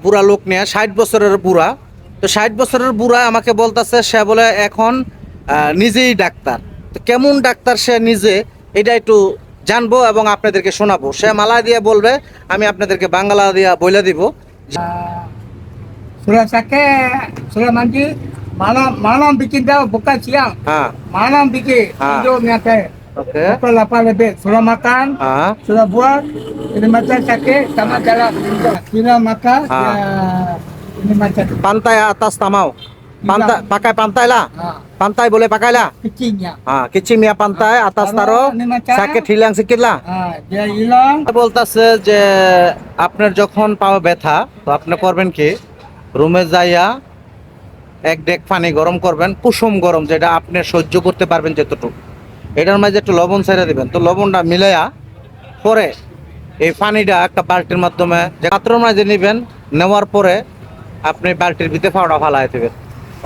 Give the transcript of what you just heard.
বুড়া লোক নিয়ে, 60 বছরের বুড়া। তো 60 বছরের বুড়া আমাকে বলতেছে সে বলে এখন নিজেই ডাক্তার। তো কেমন ডাক্তার সে নিজে, এটা একটু জানবো এবং আপনাদেরকে শোনাবো। সে মালা দিয়ে বলবে, আমি আপনাদেরকে বাংলা দিয়া বইলা দিব। Sudah sakit, sudah mandi, malam bikin dah bukan siang. হ্যাঁ, Malam bikin, Ah. tidur ni atas. ওকে, Pukul 8 lebih, sudah makan, হ্যাঁ, sudah buat, ini macam sakit, sama jalan. Sudah makan, Ah. ya, ini macam পান্তায় আতাস তামাও, পান্তা পাকায় পান্তাইলা, পান্তায় বলে পাকাইলা, kecilnya. হ্যাঁ, কিচি মিয়া পান্তায় আতাস তারো সাকে ঠিলাং শিকিলা। Dia hilang. বলতাছে যে আপনার যখন পাওয়া ব্যথা, তো আপনি করবেন কি, রুমে যাইয়া এক ডেক পানি গরম করবেন, কুসুম গরম, যেটা আপনি সহ্য করতে পারবেন যতটুকু। এটার মাঝে একটু লবণ ছেড়ে দিবেন। তো লবণটা মিলাইয়া পরে এই পানিটা একটা বালতির মাধ্যমে যে পাত্রের মাঝে নেবেন, নেওয়ার পরে আপনি বালতির ভিতরে পাউডার ফালাই দেবেন।